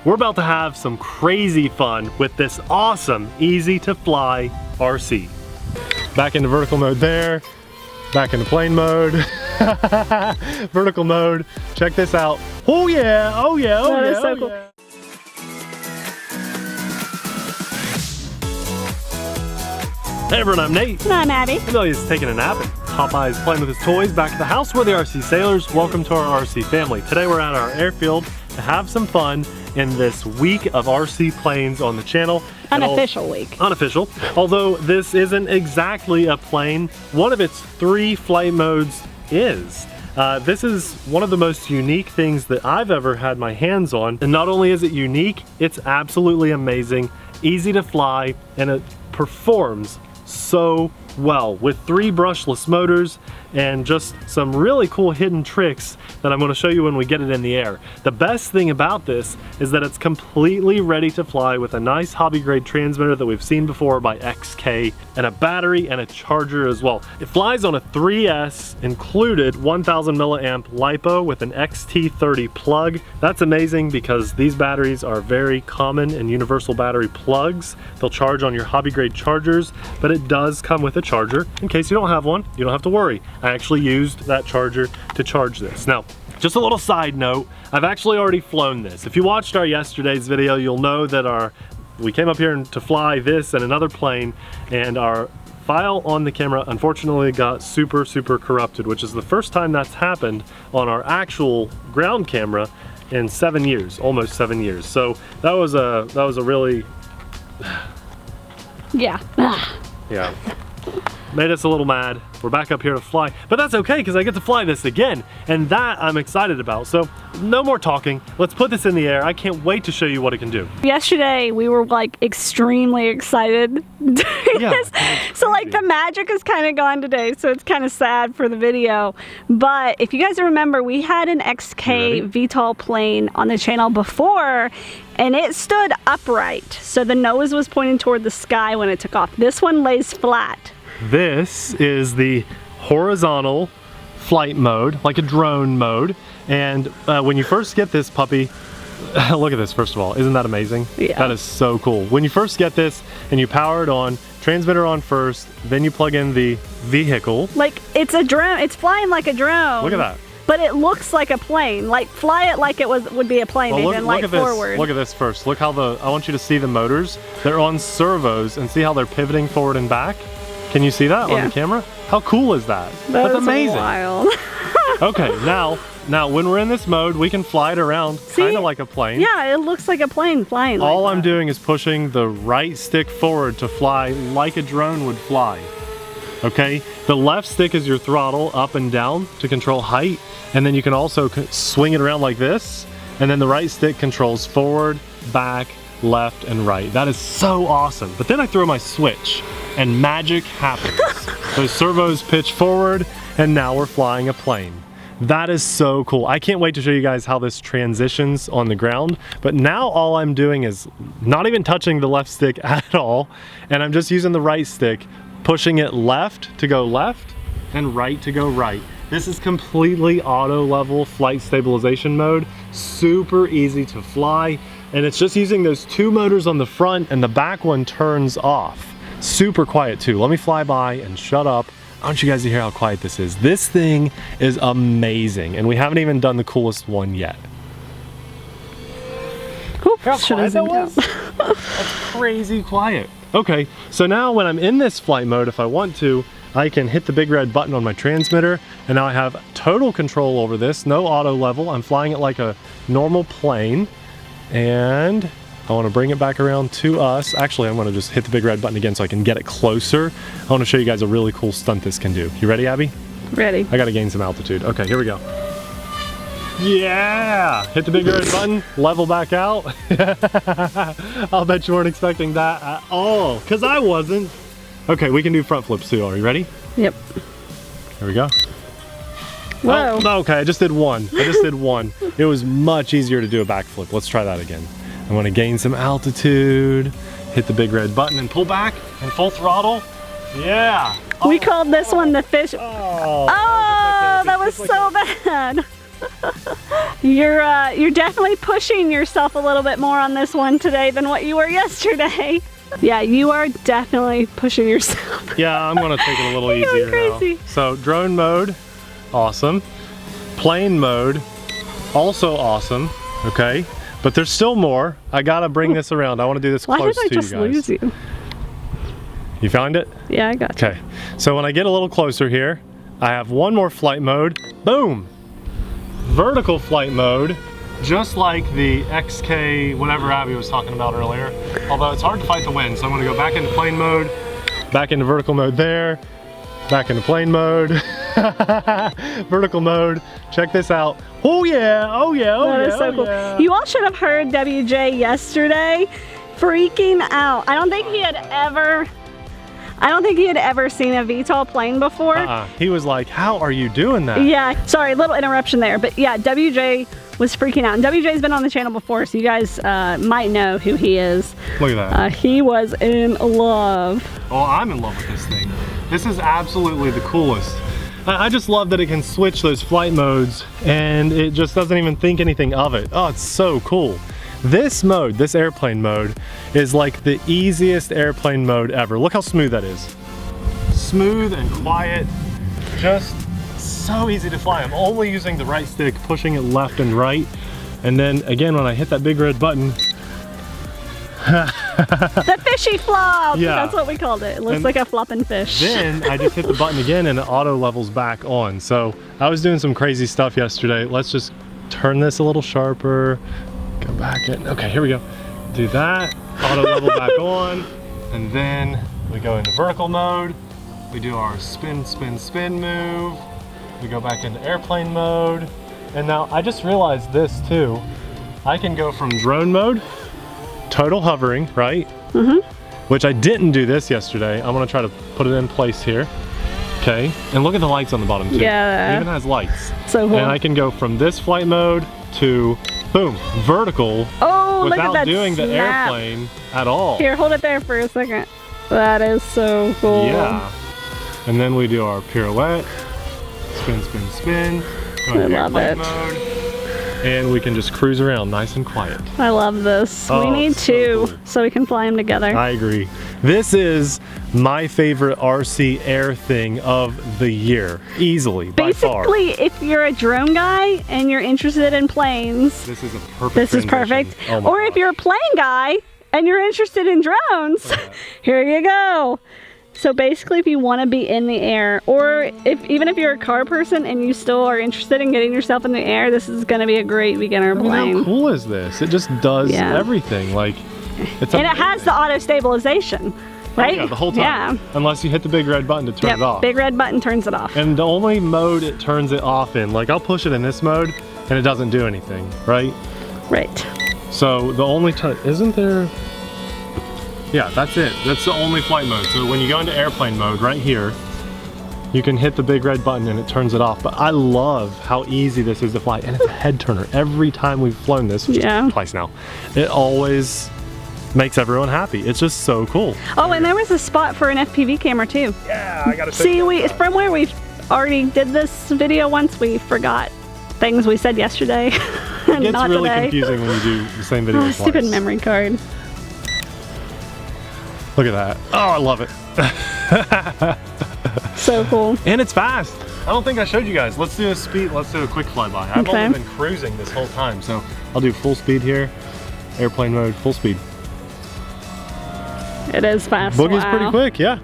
we're about to have some crazy fun with this awesome, easy to fly RC. Back into vertical mode there, back into plane mode, vertical mode. Check this out. Oh yeah, oh yeah, oh That yeah, is so oh cool. yeah. Hey everyone, I'm Nate. And I'm Abby. Amelia's taking a nap and Popeye's playing with his toys back at the house. We're the RC Sailors. Welcome to our RC family. Today we're at our airfield to have some fun in this week of RC planes on the channel. Unofficial week. Unofficial. Although this isn't exactly a plane, one of its 3 flight modes is. This is one of the most unique things that I've ever had my hands on. And not only is it unique, it's absolutely amazing, easy to fly, and it performs so well with 3 brushless motors and just some really cool hidden tricks that I'm going to show you when we get it in the air. The best thing about this is that it's completely ready to fly with a nice hobby grade transmitter that we've seen before by XK, and a battery and a charger as well. It flies on a 3S included 1000 milliamp LiPo with an XT30 plug. That's amazing because these batteries are very common in universal battery plugs. They'll charge on your hobby grade chargers, but it does come with a charger. In case you don't have one, you don't have to worry. I actually used that charger to charge this. Now, just a little side note, I've actually already flown this. If you watched our yesterday's video, you'll know that we came up here to fly this and another plane, and our file on the camera unfortunately got super corrupted, which is the first time that's happened on our actual ground camera in 7 years, almost 7 years. So that was a really Yeah. yeah. Made us a little mad. We're back up here to fly, but that's okay because I get to fly this again, and that I'm excited about. So no more talking. Let's put this in the air. I can't wait to show you what it can do. Yesterday we were like extremely excited. Yeah, So like the magic is kind of gone today, so it's kind of sad for the video. But if you guys remember, we had an XK VTOL plane on the channel before, and it stood upright. So the nose was pointing toward the sky when it took off. This one lays flat. This is the horizontal flight mode, like a drone mode. And when you first get this puppy, look at this first of all, isn't that amazing? Yeah. That is so cool. When you first get this and you power it on, transmitter on first, then you plug in the vehicle. Like it's a drone, it's flying like a drone. Look at that. But it looks like a plane. Like fly it like it would be a plane, Well, even like at forward. This. Look at this first. Look how I want you to see the motors. They're on servos, and see how they're pivoting forward and back? Can you see that on the camera? How cool is that? That's amazing. Wild. Okay, now when we're in this mode, we can fly it around kind of like a plane. Yeah, it looks like a plane flying. All like I'm that. doing is pushing the right stick forward to fly like a drone would fly. Okay, the left stick is your throttle up and down to control height, and then you can also swing it around like this, and then the right stick controls forward, back, left, and right. That is so awesome. But then I throw my switch and magic happens. Those servos pitch forward, and now we're flying a plane. That is so cool. I can't wait to show you guys how this transitions on the ground. But now all I'm doing is not even touching the left stick at all, and I'm just using the right stick, pushing it left to go left and right to go right. This is completely auto level flight stabilization mode. Super easy to fly, and it's just using those 2 motors on the front, and the back one turns off. Super quiet too. Let me fly by and shut up. I want you guys to hear how quiet this is. This thing is amazing, and we haven't even done the coolest one yet. Oops, should have zoomed out. That's crazy quiet. Okay, so now when I'm in this flight mode, if I want to, I can hit the big red button on my transmitter, and now I have total control over this, no auto level. I'm flying it like a normal plane, and I want to bring it back around to us. Actually, I'm going to just hit the big red button again so I can get it closer. I want to show you guys a really cool stunt this can do. You ready, Abby? Ready. I got to gain some altitude. Okay, here we go. Yeah! Hit the big red button, level back out. I'll bet you weren't expecting that at all, because I wasn't. Okay, we can do front flips too. Are you ready? Yep. Here we go. Whoa. Oh, okay, I just did one. It was much easier to do a backflip. Let's try that again. I want to gain some altitude, hit the big red button and pull back and full throttle. Yeah. We called this one the fish. Oh, that was so bad. You're definitely pushing yourself a little bit more on this one today than what you were yesterday. Yeah, you are definitely pushing yourself. Yeah, I'm gonna take it a little easier crazy. now. So drone mode, awesome. Plane mode, also awesome. Okay, but there's still more. I gotta bring this around. I want to do this close to you guys. Why did I just lose you? You found it? Yeah, I got you. Okay, so when I get a little closer here, I have one more flight mode. Boom! Vertical flight mode, just like the XK, whatever Abby was talking about earlier. Although it's hard to fight the wind, so I'm gonna go back into plane mode, back into vertical mode there, back into plane mode, vertical mode. Check this out. Oh yeah, oh yeah, oh that yeah, is so cool. Yeah. You all should have heard WJ yesterday freaking out. I don't think he had ever seen a VTOL plane before. He was like, how are you doing that? Yeah, sorry, little interruption there, but yeah, WJ was freaking out. And WJ's been on the channel before, so you guys might know who he is. Look at that. He was in love. Oh, I'm in love with this thing. This is absolutely the coolest. I just love that it can switch those flight modes and it just doesn't even think anything of it. Oh, it's so cool. This mode, this airplane mode, is like the easiest airplane mode ever. Look how smooth that is. Smooth and quiet, just so easy to fly. I'm only using the right stick, pushing it left and right. And then again, when I hit that big red button, the fishy flop! Yeah. That's what we called it. It looks like a flopping fish. Then I just hit the button again and it auto levels back on. So I was doing some crazy stuff yesterday. Let's just turn this a little sharper. Go back in. Okay, here we go. Do that, auto level back on, and then we go into vertical mode. We do our spin, spin, spin move. We go back into airplane mode. And now I just realized this too. I can go from drone mode, total hovering, right? Mm-hmm. Which I didn't do this yesterday. I'm gonna try to put it in place here. Okay, and look at the lights on the bottom too. Yeah. It even has lights. So cool. And I can go from this flight mode to, boom, vertical, oh, without look at that doing the snap. airplane at all. Here, hold it there for a second. That is so cool. Yeah. And then we do our pirouette, spin, spin, spin. Go into I love airplane it. mode. And we can just cruise around nice and quiet. I love this. Oh, we need so two cool. so we can fly them together. I agree. This is my favorite RC air thing of the year, easily, by far. Basically, if you're a drone guy and you're interested in planes, This is a perfect this is transition. perfect. Oh my Or if gosh. you're a plane guy and you're interested in drones, here you go. So basically, if you want to be in the air, or even if you're a car person and you still are interested in getting yourself in the air, this is going to be a great beginner I mean, plane. how cool is this? It just does Yeah. everything. Like, it's And it has the auto stabilization, right? Yeah, the whole time. Yeah. Unless you hit the big red button to turn Yep, it off. big red button turns it off. And the only mode it turns it off in, like I'll push it in this mode and it doesn't do anything, right? Right. So the only time, isn't there? Yeah, that's it. That's the only flight mode. So when you go into airplane mode right here, you can hit the big red button and it turns it off. But I love how easy this is to fly. And it's a head turner. Every time we've flown this, which Yeah. is twice now, it always makes everyone happy. It's just so cool. Oh, and there was a spot for an FPV camera too. Yeah, I gotta See, from where we already did this video once, we forgot things we said yesterday. It gets Not really today. confusing when you do the same video Oh, twice. stupid memory card. Look at that. Oh, I love it. So cool. And it's fast. I don't think I showed you guys. Let's do a speed, let's do a quick flyby. I've Okay. only been cruising this whole time, so I'll do full speed here. Airplane mode, full speed. It is fast. Boogie's wow. pretty quick, yeah.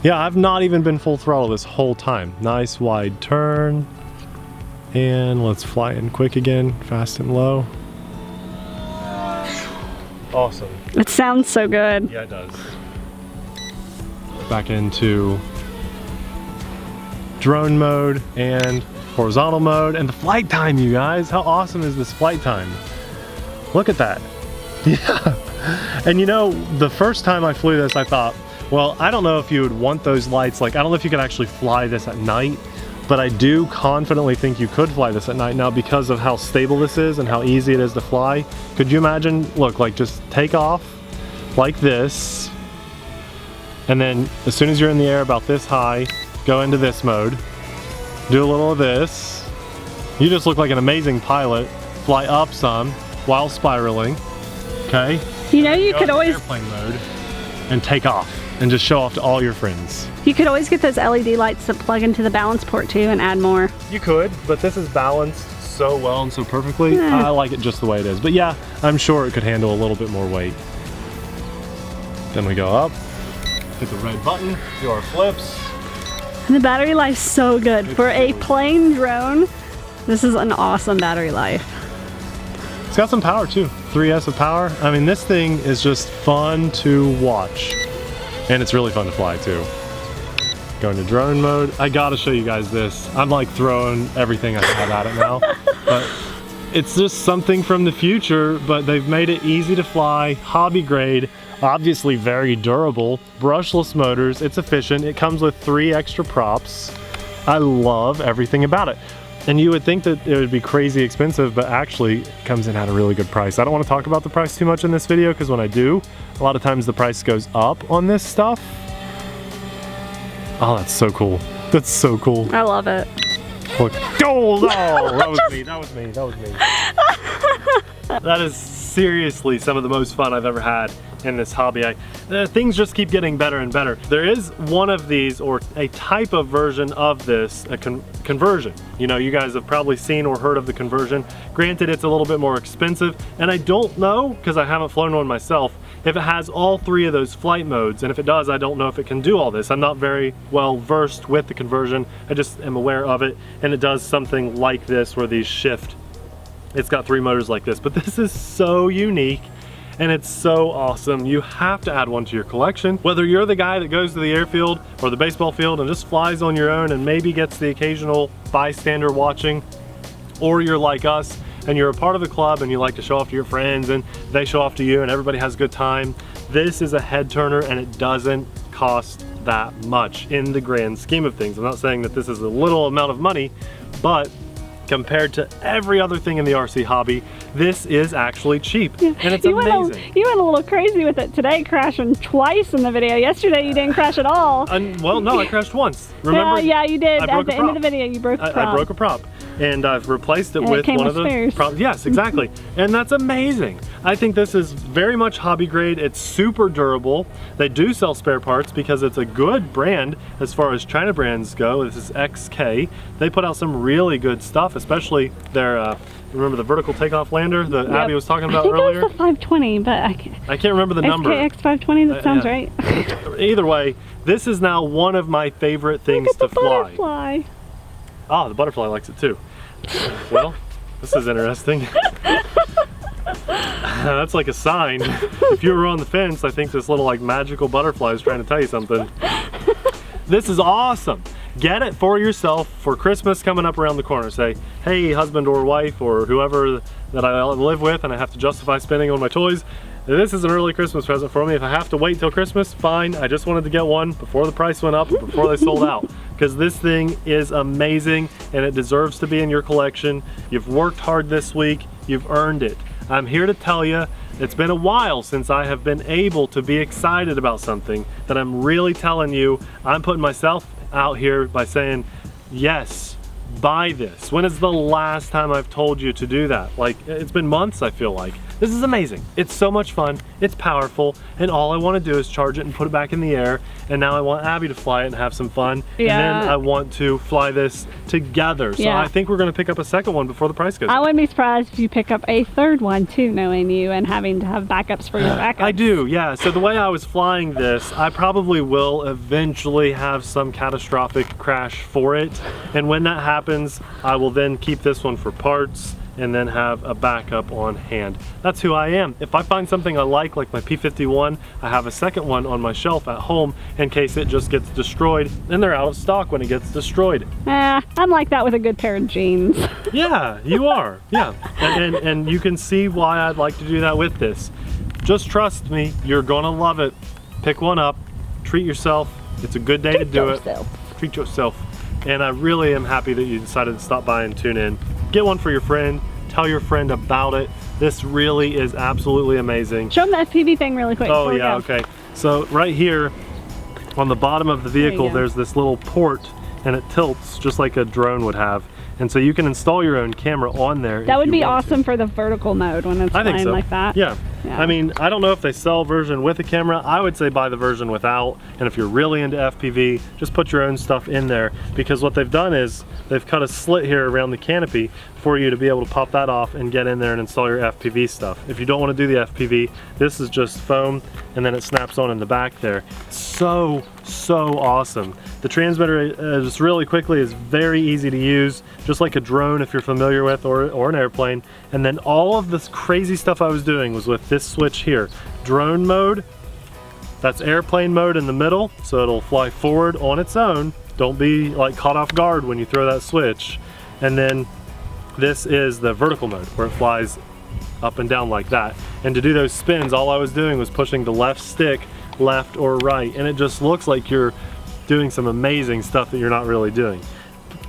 Yeah, I've not even been full throttle this whole time. Nice wide turn. And let's fly in quick again, fast and low. Awesome. It sounds so good. Yeah, it does. Back into drone mode and horizontal mode and the flight time, you guys. How awesome is this flight time? Look at that. Yeah. And you know, the first time I flew this, I thought, well, I don't know if you would want those lights. Like, I don't know if you could actually fly this at night, but I do confidently think you could fly this at night now because of how stable this is and how easy it is to fly. Could you imagine, look, like just take off like this, and then as soon as you're in the air about this high, go into this mode, do a little of this, You just look like an amazing pilot. Fly up some while spiraling, okay? You know, you could always airplane mode and take off and just show off to all your friends. You could always get those LED lights to plug into the balance port too and add more. You could, but this is balanced so well and so perfectly. I like it just the way it is. But yeah, I'm sure it could handle a little bit more weight. Then we go up, hit the red button, do our flips. And the battery life's so good. For a plane drone, this is an awesome battery life. It's got some power too, 3S of power. I mean, this thing is just fun to watch. And it's really fun to fly too. Going to drone mode. I gotta show you guys this. I'm like throwing everything I have at it now. But it's just something from the future, but they've made it easy to fly, hobby grade, obviously very durable, brushless motors, it's efficient, it comes with 3 extra props. I love everything about it. And you would think that it would be crazy expensive, but actually it comes in at a really good price. I don't want to talk about the price too much in this video, because when I do, a lot of times the price goes up on this stuff. Oh, that's so cool. That's so cool. I love it. Look. Oh, no, that was me, that was me, that was me. That is seriously some of the most fun I've ever had in this hobby. Things just keep getting better and better. There is one of these, or a type of version of this, a conversion. You know, you guys have probably seen or heard of the conversion. Granted, it's a little bit more expensive, and I don't know, because I haven't flown one myself, if it has all 3 of those flight modes, and if it does, I don't know if it can do all this. I'm not very well versed with the conversion. I just am aware of it, and it does something like this where these shift. It's got 3 motors like this, but this is so unique and it's so awesome. You have to add one to your collection. Whether you're the guy that goes to the airfield or the baseball field and just flies on your own and maybe gets the occasional bystander watching, or you're like us and you're a part of the club and you like to show off to your friends and they show off to you and everybody has a good time, this is a head turner and it doesn't cost that much in the grand scheme of things. I'm not saying that this is a little amount of money, but compared to every other thing in the RC hobby, this is actually cheap, and it's amazing. You went a little crazy with it today, crashing twice in the video. Yesterday you didn't crash at all. Well, no, I crashed once. Remember? Yeah, you did. At the end of the video, you broke a prop. I broke a prop, and I've replaced it with one of the props. Yes, exactly. And that's amazing. I think this is very much hobby grade. It's super durable. They do sell spare parts because it's a good brand as far as China brands go. This is XK. They put out some really good stuff, especially their, remember the vertical takeoff lander that Abby was talking about earlier? I think it was the 520, but I can't remember the number. XK X450, that sounds right. Either way, this is now one of my favorite things to fly. Butterfly. Oh, the butterfly likes it too. Well, this is interesting. That's like a sign. If you were on the fence, I think this little like magical butterfly is trying to tell you something. This is awesome. Get it for yourself for Christmas coming up around the corner. Say, hey, husband or wife or whoever that I live with and I have to justify spending on my toys, this is an early Christmas present for me. If I have to wait till Christmas, fine. I just wanted to get one before the price went up, before they sold out. Because this thing is amazing and it deserves to be in your collection. You've worked hard this week, you've earned it. I'm here to tell you, it's been a while since I have been able to be excited about something that I'm really telling you, I'm putting myself out here by saying, yes, buy this. When is the last time I've told you to do that? Like, it's been months, I feel like. This is amazing. It's so much fun, it's powerful, and all I want to do is charge it and put it back in the air, and now I want Abby to fly it and have some fun, and then I want to fly this together. So I think we're going to pick up a second one before the price goes up. I wouldn't be surprised if you pick up a third one too, knowing you and having to have backups for your backups. I do, yeah. So the way I was flying this, I probably will eventually have some catastrophic crash for it, and when that happens, I will then keep this one for parts and then have a backup on hand. That's who I am. If I find something I like my P51, I have a second one on my shelf at home in case it just gets destroyed, and they're out of stock when it gets destroyed. I'm like that with a good pair of jeans. Yeah, you are, yeah. And you can see why I'd like to do that with this. Just trust me, you're gonna love it. Pick one up, treat yourself. It's a good day to do it. Treat yourself. And I really am happy that you decided to stop by and tune in. Get one for your friend, tell your friend about it. This really is absolutely amazing. Show them the FPV thing really quick. Oh yeah, okay. So right here on the bottom of the vehicle, there's this little port and it tilts just like a drone would have. And so you can install your own camera on there. That would be awesome for the vertical mode when it's flying like that. Yeah. I mean, I don't know if they sell a version with a camera. I would say buy the version without. And if you're really into FPV, just put your own stuff in there, because what they've done is they've cut a slit here around the canopy for you to be able to pop that off and get in there and install your FPV stuff. If you don't want to do the FPV, this is just foam and then it snaps on in the back there. So awesome. The transmitter, just really quickly, is very easy to use, just like a drone if you're familiar with, or an airplane. And then all of this crazy stuff I was doing was with this switch here. Drone mode, that's airplane mode in the middle, so it'll fly forward on its own. Don't be like caught off guard when you throw that switch. And then this is the vertical mode, where it flies up and down like that. And to do those spins, all I was doing was pushing the left stick left or right, and it just looks like you're doing some amazing stuff that you're not really doing.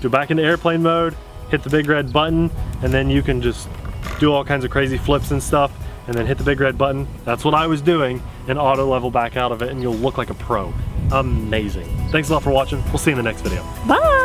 Go back into airplane mode, hit the big red button, and then you can just do all kinds of crazy flips and stuff, and then hit the big red button. That's what I was doing, and auto level back out of it, and you'll look like a pro. Amazing. Thanks a lot for watching. We'll see you in the next video. Bye.